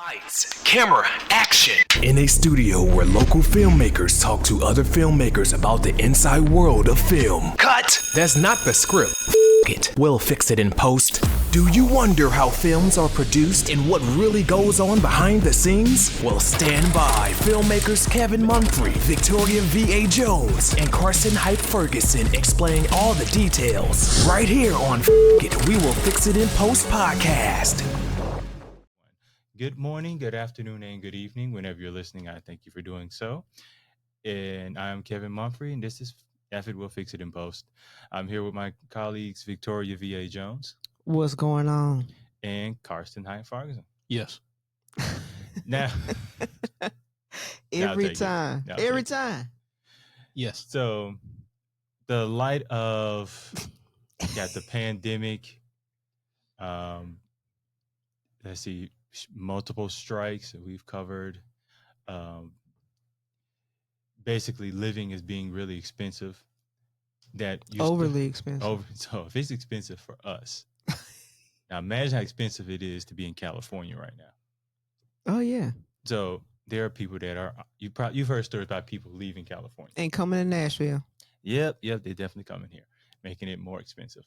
Lights, camera, action. In a studio where local filmmakers talk to other filmmakers about the inside world of film. Cut! That's not the script. It. We'll fix it in post. Do you wonder how films are produced and what really goes on behind the scenes? Well, stand by. Filmmakers Kevin Mumphrey, Victoria V.A. Jones, and Carson Hype Ferguson explain all the details. Right here on It, We Will Fix It in Post podcast. Good morning, good afternoon, and good evening. Whenever you're listening, I thank you for doing so. And I'm Kevin Mumphrey, and this is It Will Fix It in Post. I'm here with my colleagues, Victoria V.A. Jones. What's going on? And Carson Hype Ferguson. Yes. Now, every time. Yes. So, the light of the pandemic, let's see, multiple strikes that we've covered. Basically, living is being really expensive. Overly expensive. So if it's expensive for us, now imagine how expensive it is to be in California right now. Oh yeah. So there are people that are you've heard stories about people leaving California and coming to Nashville. Yep, they definitely coming here, making it more expensive.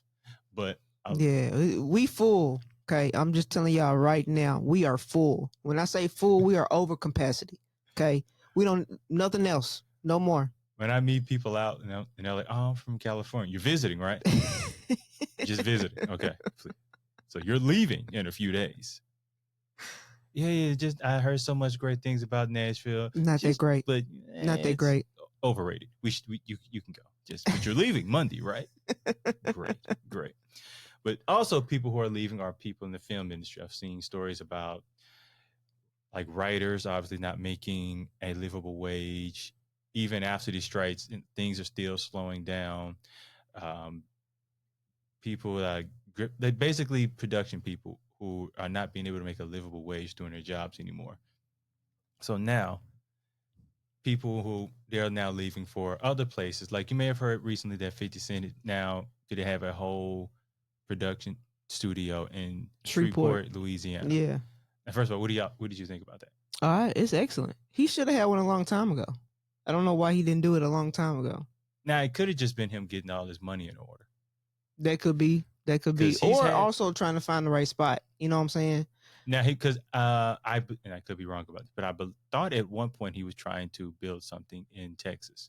But we full. Okay, I'm just telling y'all right now, we are full. When I say full, we are over capacity. Okay, we don't nothing else, no more. When I meet people out and they're like, "Oh, I'm from California. You're visiting, right?" Just visiting. Okay, so you're leaving in a few days. Yeah. Just I heard so much great things about Nashville. Not that great, but not that great. Overrated. You can go. But you're leaving Monday, right? Great. But also people who are leaving are people in the film industry. I've seen stories about like writers obviously not making a livable wage. Even after these strikes, things are still slowing down. People they basically production people who are not being able to make a livable wage doing their jobs anymore. So now people who they're now leaving for other places. Like you may have heard recently that 50 Cent now could have a whole production studio in Shreveport, Louisiana. Yeah. And first of all, what did you think about that? It's excellent. He should have had one a long time ago. I don't know why he didn't do it a long time ago. Now it could have just been him getting all his money in order. That could be, or also trying to find the right spot. You know what I'm saying? Now because I could be wrong about this, but I thought at one point he was trying to build something in Texas.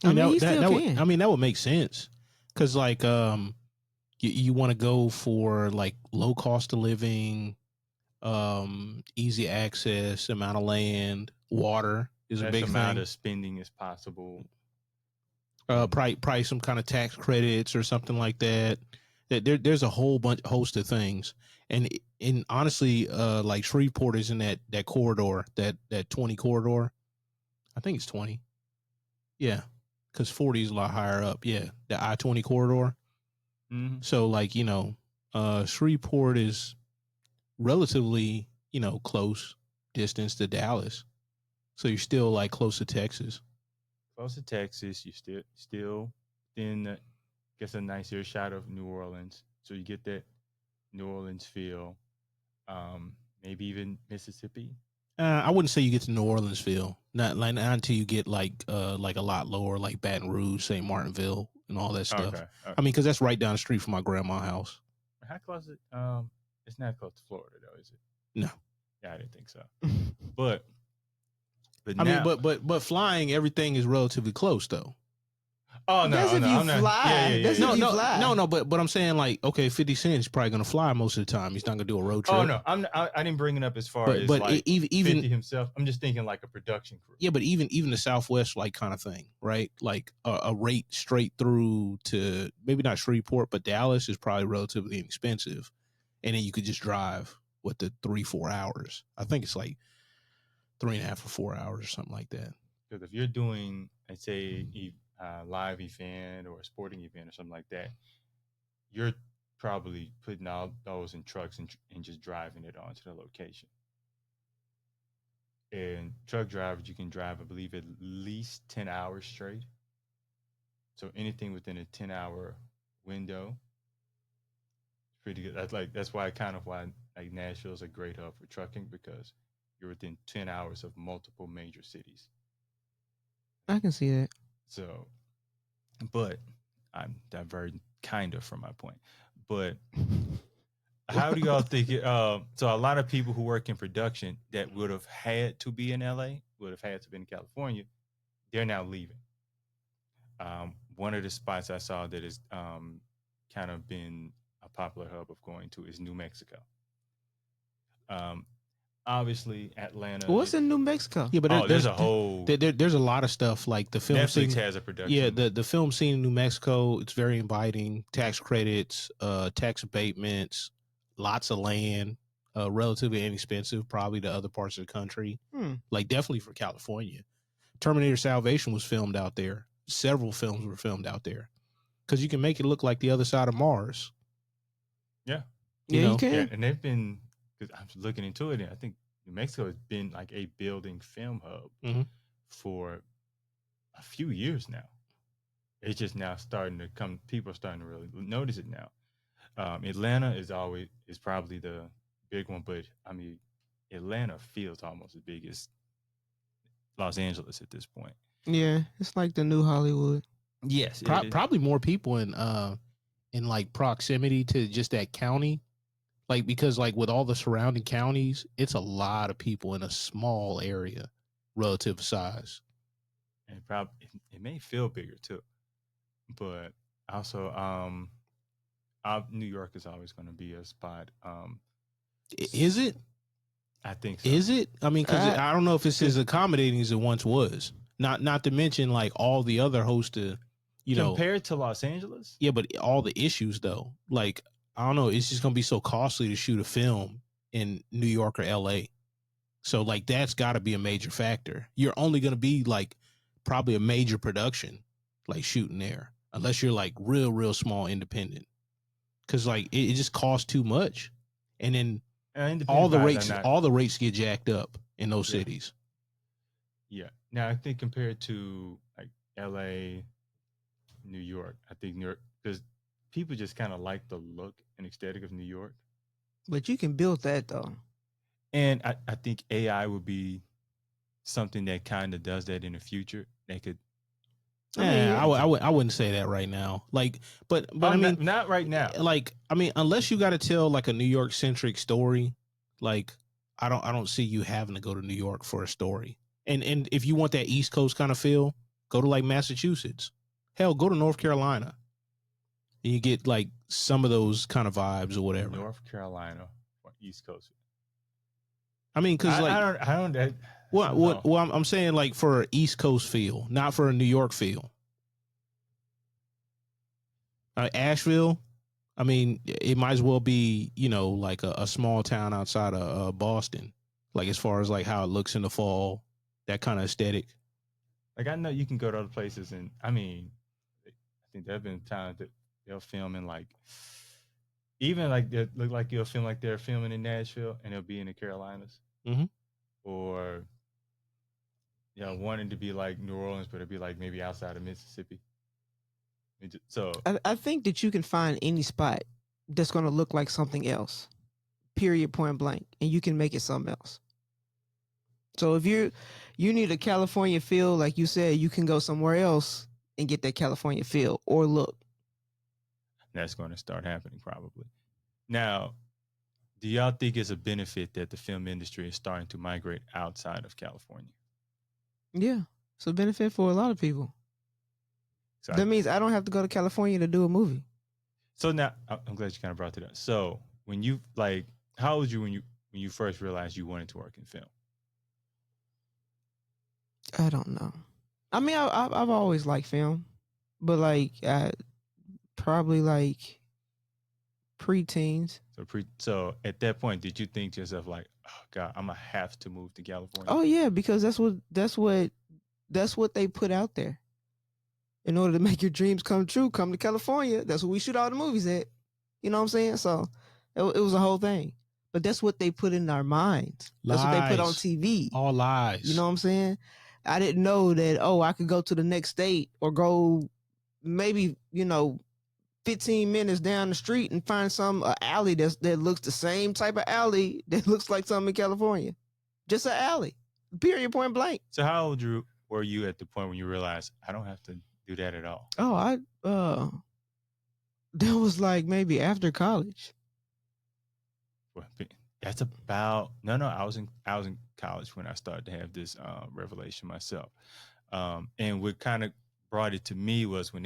I mean, that would make sense. Because, like, you want to go for, like, low cost of living, easy access, amount of land, water is a big thing. Amount of spending as possible. Probably some kind of tax credits or something like that. There's a host of things. And honestly, like, Shreveport is in that corridor, that 20 corridor. I think it's 20. Yeah. Because 40 is a lot higher up. Yeah, the I-20 corridor. Mm-hmm. So, like, Shreveport is relatively, close distance to Dallas. So you're still, like, close to Texas. Close to Texas. You're still in, I guess, a nicer shot of New Orleans. So you get that New Orleans feel. Maybe even Mississippi. I wouldn't say you get to New Orleans feel. Not until you get like a lot lower, like Baton Rouge, St. Martinville, and all that stuff. Okay. I mean, because that's right down the street from my grandma's house. How close is it? It's not close to Florida, though, is it? No. Yeah, I didn't think so. But I mean, but flying, everything is relatively close, though. Oh no, that's if you fly. No. But I'm saying, like, okay, 50 Cent is probably gonna fly most of the time. He's not gonna do a road trip. Oh no, I didn't bring it up as far as like even 50 himself. I'm just thinking like a production crew. Yeah, but even the Southwest like kind of thing, right? Like a rate straight through to maybe not Shreveport, but Dallas is probably relatively inexpensive, and then you could just drive with the 3-4 hours. I think it's like 3.5 or 4 hours or something like that. Because if you're doing, let's say, live event or a sporting event or something like that, you're probably putting all those in trucks and just driving it onto the location. And truck drivers, you can drive, I believe, at least 10 hours straight. So anything within a 10-hour window, pretty good. That's why like Nashville is a great hub for trucking because you're within 10 hours of multiple major cities. I can see that. So, but I'm diverting kind of from my point. But how do y'all think it? So a lot of people who work in production that would have had to be in LA, would have had to be in California, they're now leaving. One of the spots I saw that is kind of been a popular hub of going to is New Mexico. Obviously, Atlanta. What's in New Mexico? Yeah, but there's a whole. There's a lot of stuff like the film Netflix scene. has a production. Yeah, the film scene in New Mexico, it's very inviting. Tax credits, tax abatements, lots of land, relatively inexpensive, probably to other parts of the country. Like definitely for California. Terminator Salvation was filmed out there. Several films were filmed out there because you can make it look like the other side of Mars. Yeah, You can. Yeah, and they've been, because I'm looking into it, and I think New Mexico has been like a building film hub for a few years now. It's just now starting to come. People are starting to really notice it now. Atlanta is probably the big one, but I mean, Atlanta feels almost as big as Los Angeles at this point. Yeah, it's like the new Hollywood. Yes, Probably more people in like proximity to just that county, like because like with all the surrounding counties, it's a lot of people in a small area, relative size. And it may feel bigger too, but also New York is always going to be a spot. Is it? I think so. Is it? I mean, because I don't know if it's as accommodating as it once was. Not to mention like all the other hosts of, compared to Los Angeles. Yeah, but all the issues though, like I don't know, it's just gonna be so costly to shoot a film in New York or LA. So like that's got to be a major factor. You're only gonna be like probably a major production like shooting there, unless you're like real small independent, because like it just costs too much, and then all the rates get jacked up in those cities. Yeah. Now I think compared to like LA, New York, I think New York, because people just kind of like the look and aesthetic of New York. But you can build that though. And I think AI would be something that kind of does that in the future. They could. I wouldn't say that right now. Like, but I mean, not right now. Like, I mean, unless you got to tell like a New York centric story, like I don't see you having to go to New York for a story. And if you want that East Coast kind of feel, go to like Massachusetts. Hell, go to North Carolina. And you get like some of those kind of vibes or whatever. North Carolina or East Coast. I mean, because like I don't. Well, I'm saying like for an East Coast feel, not for a New York feel. Asheville, I mean, it might as well be, like a small town outside of Boston. Like as far as like how it looks in the fall, that kind of aesthetic. Like I know you can go to other places, and I mean, I think there have been times that they'll film in like, even like they look like you'll film like they're filming in Nashville, and they'll be in the Carolinas, or wanting to be like New Orleans, but it'd be like maybe outside of Mississippi. So I think that you can find any spot that's going to look like something else, period, point blank, and you can make it something else. So if you need a California feel, like you said, you can go somewhere else and get that California feel or look. That's going to start happening probably. Now, do y'all think it's a benefit that the film industry is starting to migrate outside of California? Yeah, it's a benefit for a lot of people. So that means I don't have to go to California to do a movie. So now, I'm glad you kind of brought that up. So when you how old were you when you first realized you wanted to work in film? I don't know. I mean, I've always liked film, but like probably like pre-teens. So at that point, did you think to yourself like, oh God, I'm gonna have to move to California? Oh yeah, because that's what they put out there. In order to make your dreams come true, come to California. That's where we shoot all the movies at. You know what I'm saying? So it was a whole thing. But that's what they put in our minds. That's what they put on TV. All lies. You know what I'm saying? I didn't know that, I could go to the next state or go maybe, 15 minutes down the street and find some alley that looks the same type of alley that looks like something in California. Just an alley. Period, point blank. So how old were you at the point when you realized I don't have to do that at all? Oh, that was like maybe after college. Well, that's about no. I was in college when I started to have this revelation myself. And what kind of brought it to me was when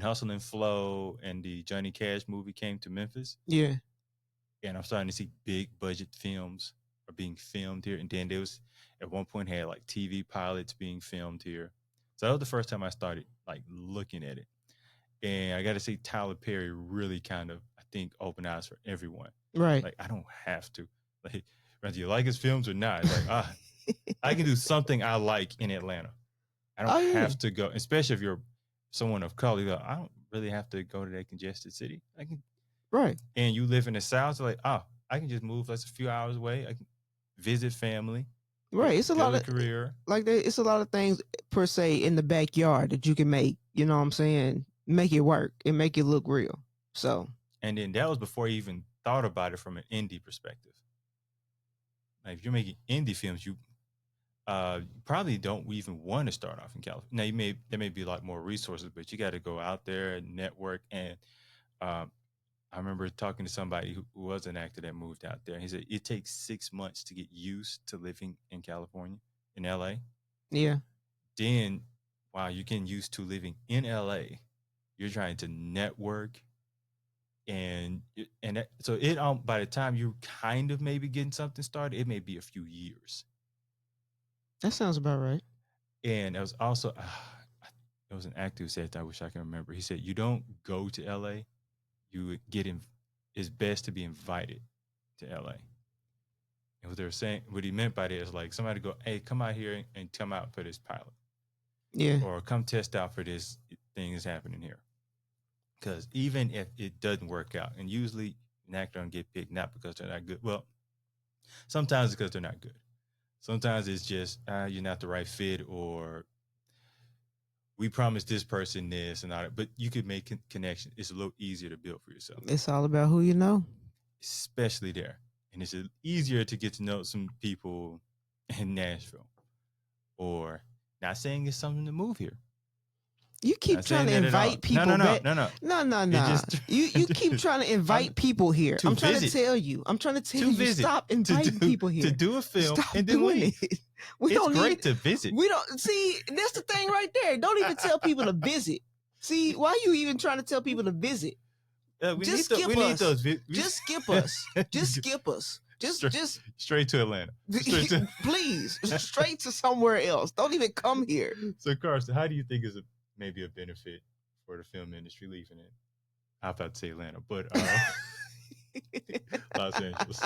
Hustle and Flow and the Johnny Cash movie came to Memphis. Yeah. And I'm starting to see big budget films are being filmed here. And then there was at one point had like TV pilots being filmed here. So that was the first time I started like looking at it. And I got to say, Tyler Perry really kind of, I think, opened eyes for everyone. Right. Like, I don't have to, like, whether you like his films or not, it's like, I can do something I like in Atlanta. I don't have to go, especially if you're someone of color. You go, I don't really have to go to that congested city. I can, right. And you live in the South, so like, I can just move that's a few hours away. I can visit family. Right. It's a lot of career. Like it's a lot of things per se in the backyard that you can make. You know what I'm saying? Make it work and make it look real. So. And then that was before you even thought about it from an indie perspective. Like if you're making indie films, you probably don't even want to start off in California. Now there may be a lot more resources, but you got to go out there and network. And I remember talking to somebody who was an actor that moved out there. And he said it takes 6 months to get used to living in California, in LA. Yeah. Then while you're getting used to living in LA, you're trying to network. So by the time you're kind of maybe getting something started, it may be a few years. That sounds about right. And it was also, there was an actor who said that, I wish I can remember. He said, you don't go to LA, you it's best to be invited to LA. And what they were saying, what he meant by that is like somebody go, hey, come out here and come out for this pilot. Yeah. Or come test out for this thing that's happening here. Because even if it doesn't work out, and usually an actor don't get picked not because they're not good. Well, sometimes it's because they're not good. Sometimes it's just you're not the right fit, or we promised this person this and all that. But you could make connection. It's a little easier to build for yourself. It's all about who you know. Especially there. And it's easier to get to know some people in Nashville. Or not saying it's something to move here. You keep trying to invite people back. No. You keep trying to invite people here. I'm trying to tell you. Stop inviting people here. To do a film and then leave. It's great to visit. We don't see. That's the thing right there. Don't even tell people to visit. See, why are you even trying to tell people to visit? Just skip us. Just skip us. Just skip us. Just straight to Atlanta. Please, straight to somewhere else. Don't even come here. So, Carson, how do you think is maybe a benefit for the film industry leaving it? I was about to say Atlanta, but Los Angeles.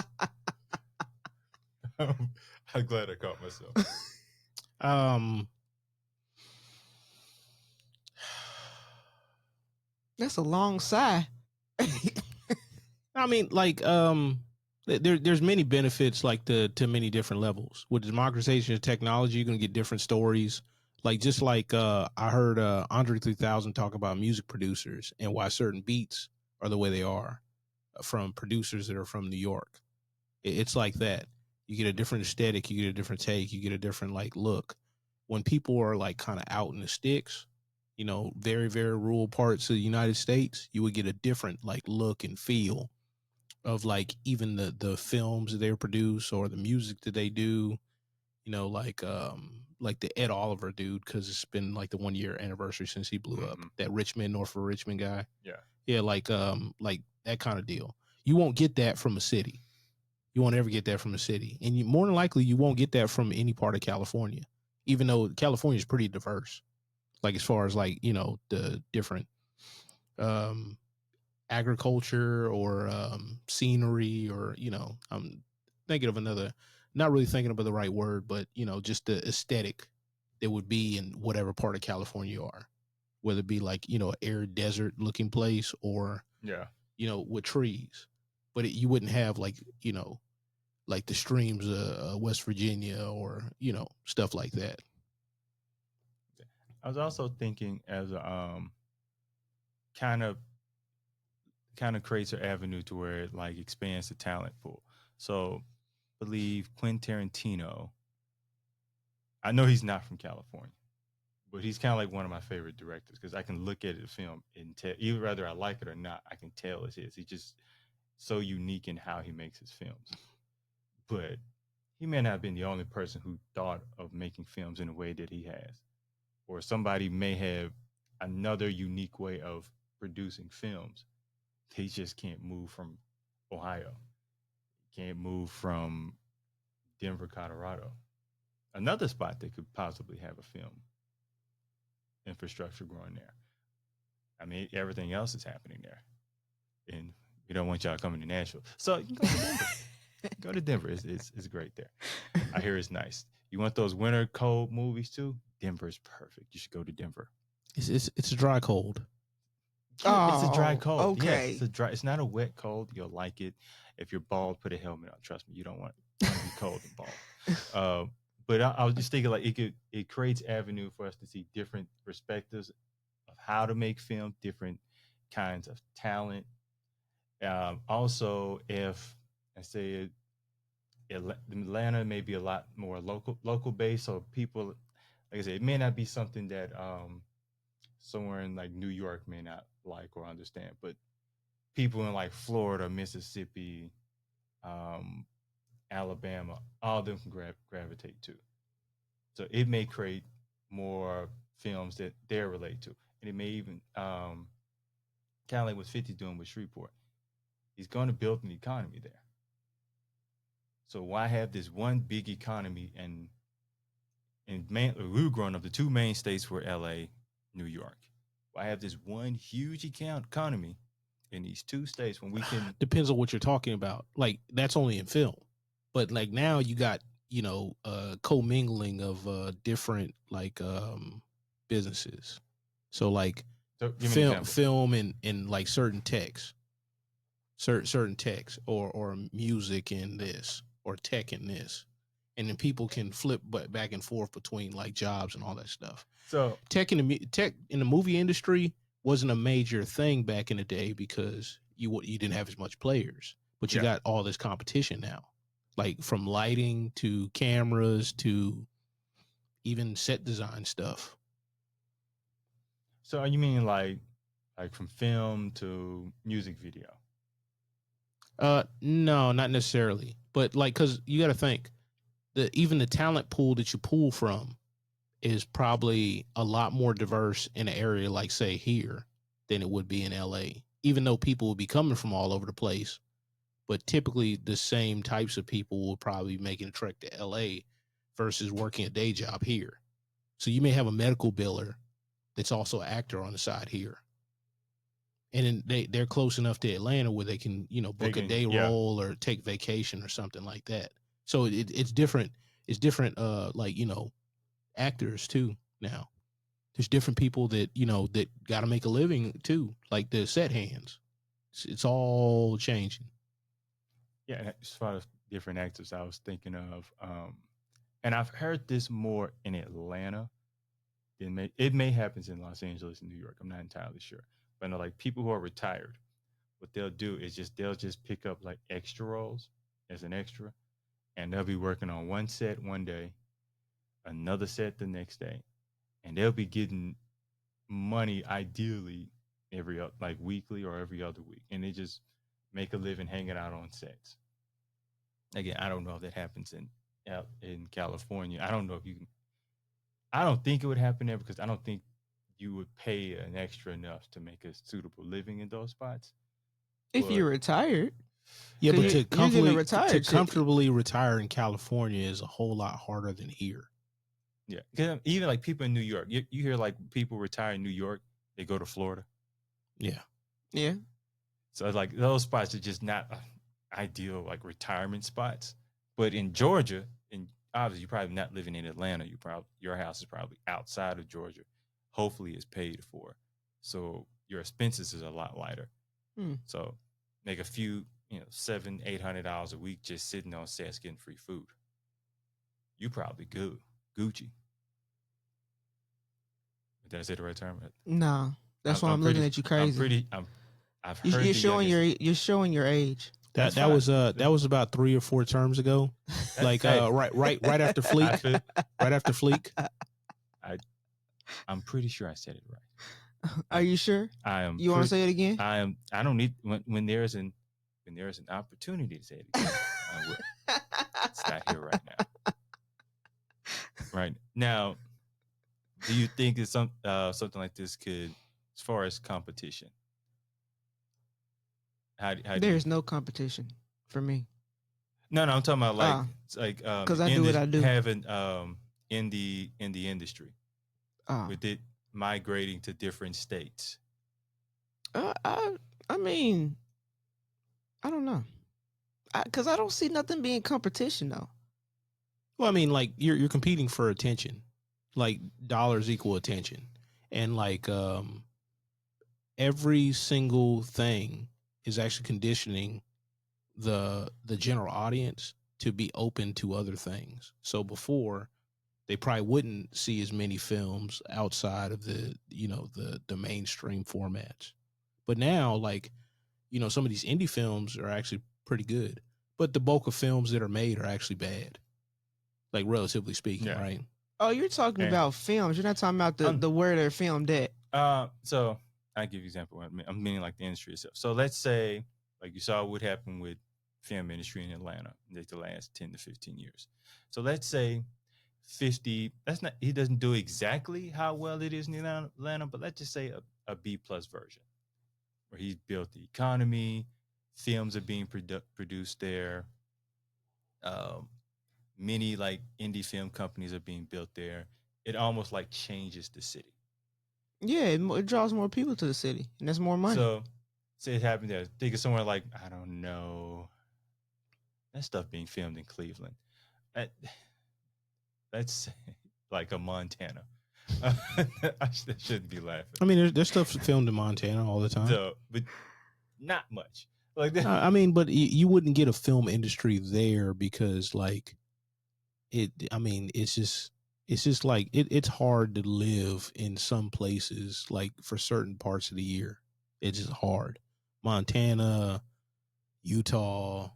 I'm glad I caught myself. That's a long sigh. I mean, like, there's many benefits, like to many different levels. With democratization of technology, you're gonna get different stories. Like just like I heard Andre 3000 talk about music producers and why certain beats are the way they are from producers that are from New York. It's like that. You get a different aesthetic, you get a different take, you get a different like look. When people are like kind of out in the sticks, you know, very, very rural parts of the United States, you would get a different like look and feel of like even the films that they produce or the music that they do, you know, like the Ed Oliver dude, because it's been like the 1 year anniversary since he blew up. That Norfolk Richmond guy. Yeah, like that kind of deal. You won't get that from a city. You won't ever get that from a city, and more than likely you won't get that from any part of California, even though California is pretty diverse. Like as far as like, you know, the different agriculture or scenery, or, you know, I'm thinking of another. Not really thinking about the right word, but, you know, just the aesthetic that would be in whatever part of California you are, whether it be like, you know, arid desert looking place or, you know, with trees, but you wouldn't have like, you know, like the streams of West Virginia or, you know, stuff like that. I was also thinking as kind of kind of creates an avenue to where it like expands the talent pool. So, I believe Quentin Tarantino. I know he's not from California, but he's kind of like one of my favorite directors because I can look at the film and tell, either whether I like it or not, I can tell it's his. He's just so unique in how he makes his films. But he may not have been the only person who thought of making films in a way that he has, or somebody may have another unique way of producing films. They just can't move from Ohio, can't move from Denver, Colorado. Another spot that could possibly have a film infrastructure growing there. I mean, everything else is happening there, and we don't want y'all coming to Nashville. So you can go to Denver. Go to Denver. It's great there. I hear it's nice. You want those winter cold movies too? Denver's perfect. You should go to Denver. It's a dry cold. It's a dry cold. Okay. Yes, it's a dry. It's not a wet cold. You'll like it. If you're bald, put a helmet on. Trust me, you don't want to be cold and bald. But I was just thinking like it creates avenue for us to see different perspectives of how to make film, different kinds of talent. Also, if I say Atlanta may be a lot more local based, so people, like I said, it may not be something that somewhere in like New York may not like or understand, but people in like Florida, Mississippi, Alabama, all of them can gravitate to. So it may create more films that they're related to, and it may even kind of like what 50's doing with Shreveport. He's going to build an economy there. So why have this one big economy and we were growing up, the two main states were LA, New York. Why have this one huge economy in these two states when we can Depends on what you're talking about. Like that's only in film. But like now you got, commingling of different like businesses. So like give me an example. film and like certain texts. Certain text or music in this or tech in this, and then people can flip back and forth between like jobs and all that stuff. So Tech in the movie industry wasn't a major thing back in the day because you didn't have as much players, but you got all this competition now, like from lighting to cameras to even set design stuff. So you mean like from film to music video? No, not necessarily. But like, cause you got to think that even the talent pool that you pull from is probably a lot more diverse in an area like say here than it would be in LA, even though people would be coming from all over the place. But typically the same types of people will probably be making a trek to LA versus working a day job here. So you may have a medical biller that's also an actor on the side here. And then they're close enough to Atlanta where they can, book a day roll or take vacation or something like that. So it's different. It's different, actors too now. There's different people that, that got to make a living too, like the set hands. It's all changing. Yeah, and as far as different actors, I was thinking of, and I've heard this more in Atlanta. It may happen in Los Angeles and New York. I'm not entirely sure. But I know, like people who are retired, what they'll do is they'll just pick up like extra roles as an extra, and they'll be working on one set one day, another set the next day, and they'll be getting money ideally like weekly or every other week, and they just make a living hanging out on sets. Again, I don't know if that happens in California. I don't know if you can. I don't think it would happen there because I don't think you would pay an extra enough to make a suitable living in those spots. If you're retired. Yeah, but to comfortably retire in California is a whole lot harder than here. Yeah, because even like people in New York, you hear like people retire in New York, they go to Florida. Yeah. So like those spots are just not ideal like retirement spots. But in Georgia, and obviously you're probably not living in Atlanta. Your house is probably outside of Georgia. Hopefully it's paid for, so your expenses is a lot lighter. So make a few, $700-800 a week just sitting on sets getting free food. You probably good, Gucci. Did I say the right term? No, that's why I'm looking at you crazy. I've heard You're showing your age. That's that was about 3 or 4 terms ago. Like right after Fleek. Right after Fleek. I'm pretty sure I said it right. Are you sure? I am. You want to say it again? I am. I don't need when there's an opportunity to say it again. I will. It's not here right now. Right now, do you think it's something like this could, as far as competition? How There's no competition for me. No, I'm talking about because I do what I do. Having in the industry with it migrating to different states. I mean, I don't know, because I don't see nothing being competition though. Well, I mean, like you're competing for attention, like dollars equal attention, and like every single thing is actually conditioning the general audience to be open to other things. So before, they probably wouldn't see as many films outside of the mainstream formats. But now, like, some of these indie films are actually pretty good, but the bulk of films that are made are actually bad, like relatively speaking, right? Oh, you're talking about films. You're not talking about the where they're filmed at. So I give you an example. I'm meaning like the industry itself. So let's say, like you saw what happened with film industry in Atlanta in the last 10 to 15 years. So let's say 50. He doesn't do exactly how well it is in Atlanta, but let's just say a B+ version, where he's built the economy. Films are being produced there. Many like indie film companies are being built there. It almost like changes the city. Yeah, it draws more people to the city, and that's more money. So, say it happened there. Think of somewhere like, I don't know, that stuff being filmed in Cleveland. That's like a Montana. I shouldn't be laughing. I mean, there's stuff filmed in Montana all the time. So, but not much. Like that. I mean, but you wouldn't get a film industry there because, like, it's just like it's hard to live in some places, like for certain parts of the year. It's just hard. Montana, Utah.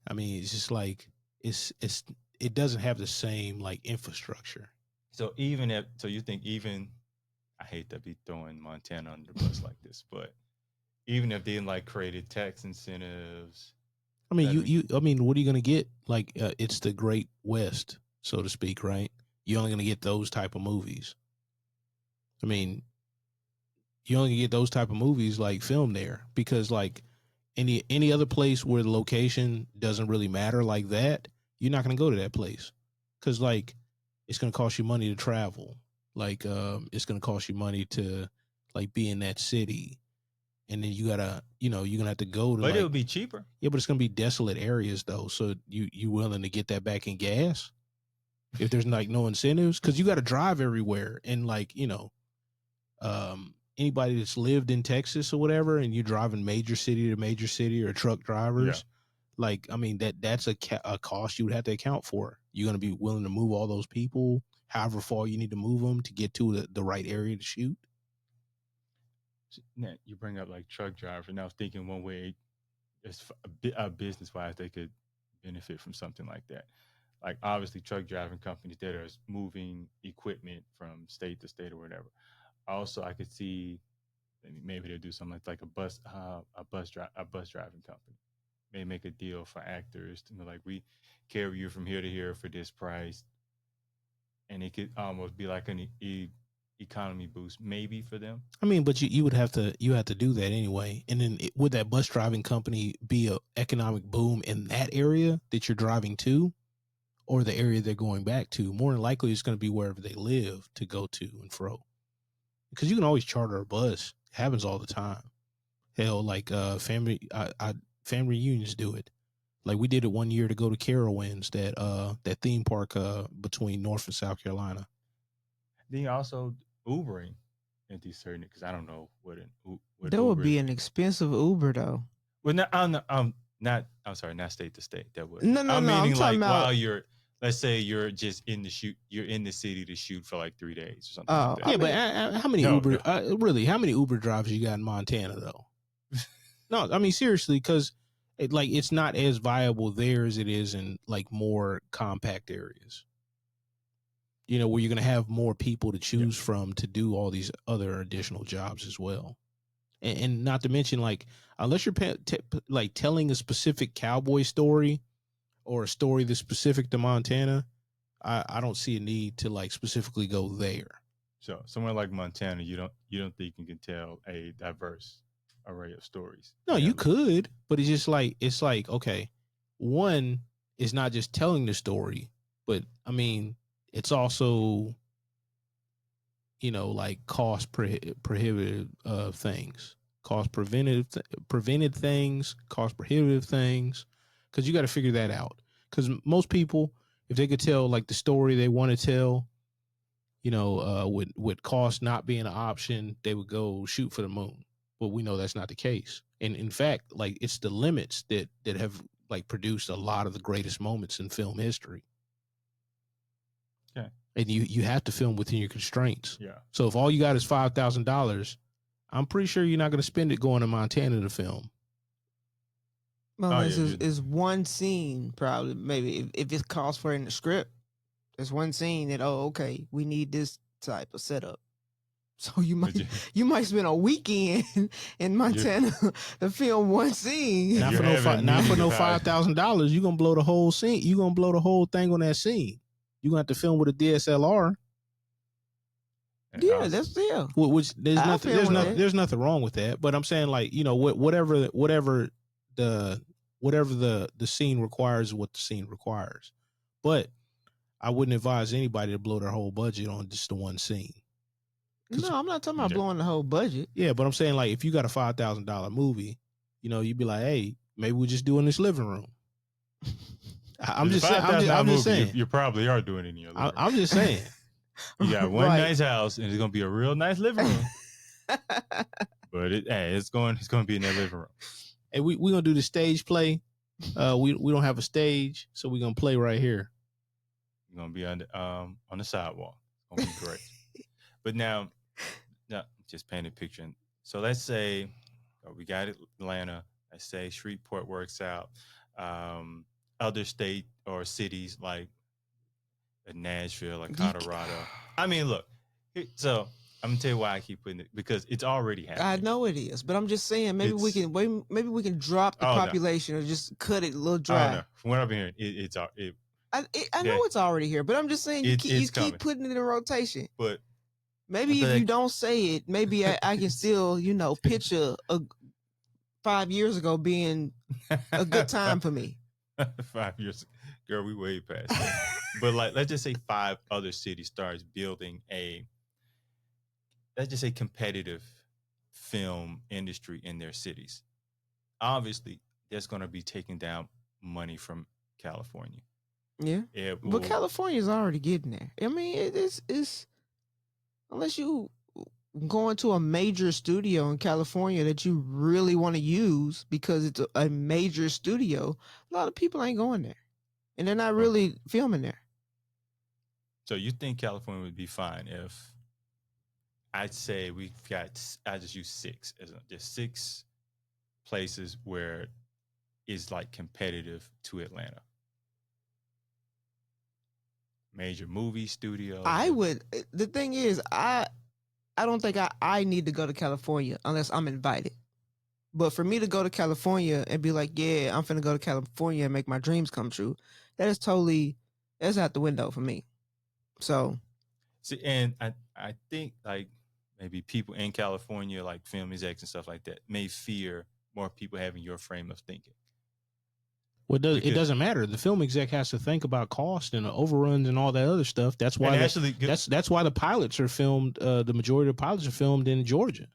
I mean, it's just like it doesn't have the same like infrastructure. So you think I hate to be throwing Montana under the bus like this, but even if they like created tax incentives. I mean, I mean, what are you going to get? Like, it's the Great West, so to speak, right? You're only going to get those type of movies. I mean, you only get those type of movies like filmed there, because like any other place where the location doesn't really matter like that, you're not going to go to that place, because like it's going to cost you money to travel. Like, it's going to cost you money to like be in that city. And then you gotta, you're gonna have to go to. But it'll be cheaper. Yeah, but it's gonna be desolate areas though. So you willing to get that back in gas? If there's like no incentives, because you got to drive everywhere, and like anybody that's lived in Texas or whatever, and you're driving major city to major city, or truck drivers, like I mean that's a cost you would have to account for. You're gonna be willing to move all those people, however far you need to move them to get to the right area to shoot. Now, you bring up like truck drivers, and I was thinking one way, it's business wise, they could benefit from something like that. Like obviously, truck driving companies that are moving equipment from state to state or whatever. Also, I could see maybe they'll do something like a bus driving company. Maybe make a deal for actors to like, we carry you from here to here for this price, and it could almost be like an economy boost maybe for them. I mean, but you would have to do that anyway. And then would that bus driving company be a economic boom in that area that you're driving to, or the area they're going back to? More than likely, it's going to be wherever they live to go to and fro, because you can always charter a bus. It happens all the time. Hell, like family reunions do it. Like we did it one year to go to Carowinds, that theme park between North and South Carolina. Then also Ubering into certain, because I don't know what that would be an expensive Uber though. Well, I'm sorry, not state to state. That would no. I'm meaning I'm like about... while let's say you're just in the city to shoot for like 3 days or something. Like that. Yeah, but how many Uber? Really, how many Uber drivers you got in Montana though? No, I mean seriously, because it's not as viable there as it is in like more compact areas. You know, where you're going to have more people to choose from to do all these other additional jobs as well. And not to mention, like, unless you're like telling a specific cowboy story or a story that's specific to Montana, I don't see a need to like specifically go there. So somewhere like Montana, you don't think you can tell a diverse array of stories? No, you could, but it's like okay, one is not just telling the story, but I mean it's also, you know, like cost prohibitive things, prevented things, cost prohibitive things, because you got to figure that out. Because most people, if they could tell like the story they want to tell, you know, with cost not being an option, they would go shoot for the moon. But we know that's not the case. And in fact, like it's the limits that have like produced a lot of the greatest moments in film history. Okay. And you have to film within your constraints. Yeah. So if all you got is $5,000, I'm pretty sure you're not going to spend it going to Montana to film. Well, is one scene probably, maybe if it's calls for in the script, there's one scene that, okay, we need this type of setup. So you might spend a weekend in Montana to film one scene. Not for no $5,000. You're gonna blow the whole scene. You're gonna blow the whole thing on that scene. You're gonna have to film with a DSLR. Yeah, that's Which there's nothing wrong with that. But I'm saying, like, you know, whatever the scene requires is what the scene requires. But I wouldn't advise anybody to blow their whole budget on just the one scene. No, I'm not talking about blowing the whole budget. Yeah, but I'm saying, like, if you got a $5,000 movie, you know, you'd be like, hey, maybe we're just doing this living room. I'm just saying. You probably are doing it in your living room. I'm just saying. You got one nice house, and it's gonna be a real nice living room. But it's going to be in that living room. Hey, we're gonna do the stage play. We don't have a stage, so we're gonna play right here. You're gonna be on the sidewalk. It's gonna be great. But now, just paint a picture. So let's say we got Atlanta. Let's say Shreveport works out. Other state or cities like Nashville, like Colorado. I mean, look. So I'm gonna tell you why I keep putting it, because it's already happening. I know it is, but I'm just saying maybe we can drop the population or just cut it a little dry. No. From what I've been hearing, I know it's already here, but I'm just saying you keep putting it in rotation. But maybe if you don't say it, maybe I can still, you know, picture 5 years ago being a good time for me. 5 years, girl, we way past that. But like, let's just say 5 other cities starts building let's just say competitive film industry in their cities. Obviously, that's going to be taking down money from California. Yeah, but California's already getting there. I mean, it's unless you go into a major studio in California that you really want to use because it's a major studio, a lot of people ain't going there, and they're not really filming there. So you think California would be fine if I'd say I just use 6 as just 6 places where it's like competitive to Atlanta. Major movie studios. I would. The thing is, I don't think I need to go to California unless I'm invited. But for me to go to California and be like, yeah, I'm finna go to California and make my dreams come true, that's out the window for me. So, see, and I think like maybe people in California, like film execs and stuff like that, may fear more people having your frame of thinking. Well, it doesn't matter. The film exec has to think about cost and overruns and all that other stuff. That's why that's why the pilots are filmed. The majority of the pilots are filmed in Georgia,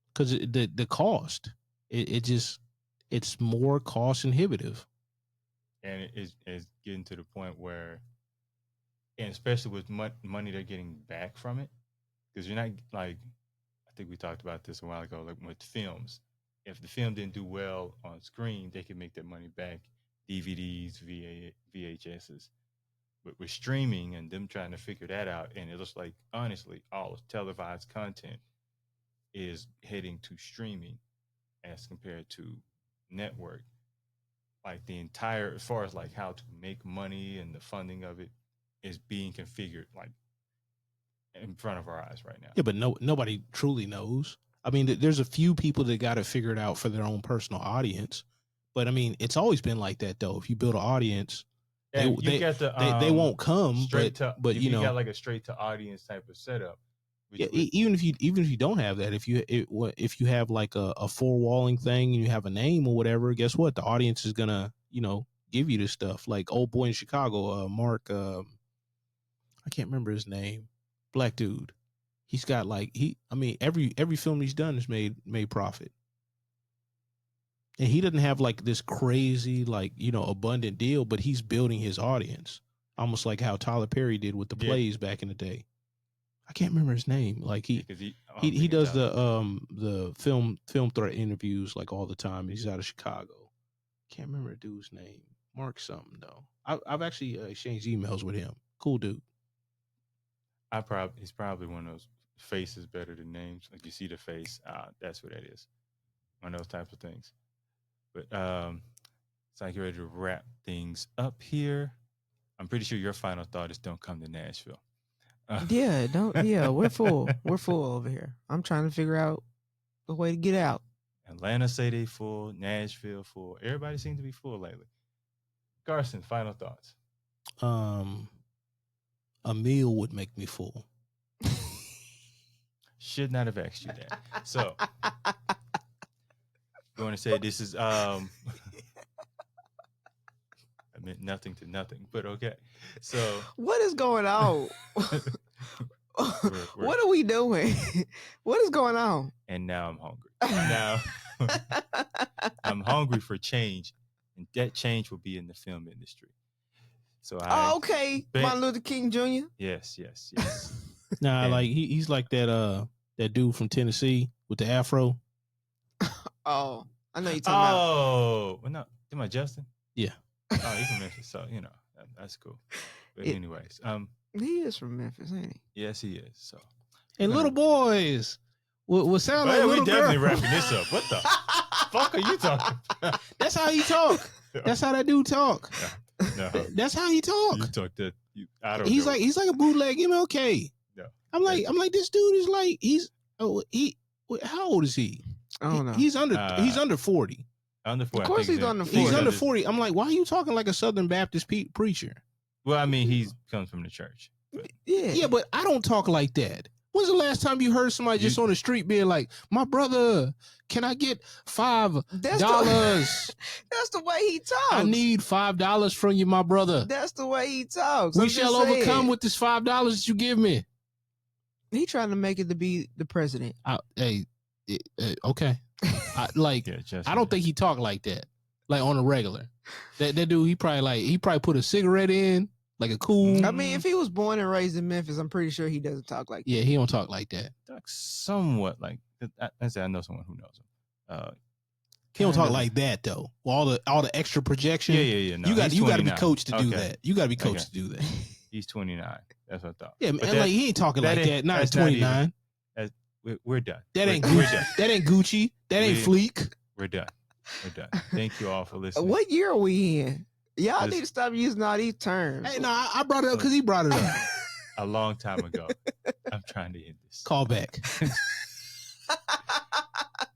because the cost it's more cost inhibitive, and it's getting to the point where, and especially with money they're getting back from it, because you're not like, I think we talked about this a while ago, like with films. If the film didn't do well on screen, they could make that money back, DVDs, VHSs. But with streaming and them trying to figure that out, and it looks like, honestly, all televised content is heading to streaming. as compared to network. Like the entire, as far as like how to make money and the funding of it is being configured like in front of our eyes right now. Yeah, but nobody truly knows. I mean, there's a few people that got it figured out for their own personal audience, but I mean, it's always been like that though. If you build an audience, they won't come. But you know, got like a straight to audience type of setup. Yeah, even if you don't have that, if you have like a four walling thing and you have a name or whatever, guess what? The audience is gonna give you this stuff. Like old boy in Chicago, Mark, I can't remember his name, black dude. He's got like every film he's done has made profit, and he doesn't have like this crazy like abundant deal, but he's building his audience almost like how Tyler Perry did with the plays back in the day. I can't remember his name. Like he does the film threat interviews like all the time. He's out of Chicago. Can't remember the dude's name. Mark something though. I've actually exchanged emails with him. Cool dude. He's probably one of those faces better than names. Like you see the face, that's what that is. One of those types of things. But so I get ready to wrap things up here. I'm pretty sure your final thought is don't come to Nashville. We're full. We're full over here. I'm trying to figure out a way to get out. Atlanta say they full, Nashville full. Everybody seems to be full lately. Carson, final thoughts. A meal would make me full. Should not have asked you that. So, going to say this is I meant nothing to nothing, but okay. So what is going on? What are we doing? What is going on? And now I'm hungry. Now I'm hungry for change, and that change will be in the film industry. So okay, Martin Luther King Jr. Yes. Nah, like he's like that dude from Tennessee with the afro. Oh, I know you're talking about. Oh, well, no, am I Justin? Yeah. Oh, he's from Memphis, so that's cool. But anyways, he is from Memphis, ain't he? Yes, he is. So, and little boys will sound like little we definitely girl. wrapping this up. What the fuck are you talking about? That's how he talk. That's how that dude talk. No. That's how he talk. You talk that. I don't. He's know. like a bootleg MLK. No. I'm like this dude is like how old is he? I don't know. He's under 40. Under 40. Of course he's under 40. He's under 40. I'm like, why are you talking like a Southern Baptist preacher? Well, I mean, he comes from the church. But. Yeah, but I don't talk like that. When's the last time you heard somebody just on the street being like, "My brother, can I get $5?" That's the way he talks. I need $5 from you, my brother. That's the way he talks. We shall overcome with this $5 that you give me. He trying to make it to be the president. Okay. I don't think he talk like that, like on a regular. That dude, he probably put a cigarette in, like a cool. I mean, if he was born and raised in Memphis, I'm pretty sure he doesn't talk like that. Yeah, he don't talk like that. Talks somewhat like I know someone who knows him. He don't talk like that though. All the extra projection. Yeah. No, you got to be coached to do that. You got to be coached to do that. He's 29. That's what I thought. Yeah, and like he ain't talking like that. Not at 29. We're done. That ain't Gucci. That ain't Gucci. That ain't Fleek. We're done. Thank you all for listening. What year are we in? Y'all need to stop using all these terms. Hey, no, I brought it up because he brought it up. A long time ago. I'm trying to end this. Call back.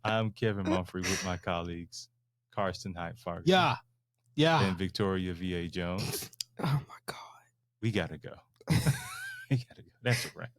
I'm Kevin Mumphrey with my colleagues, Carson Hyde Fargus. Yeah. And Victoria V.A. Jones. Oh, my God. We got to go. That's a wrap.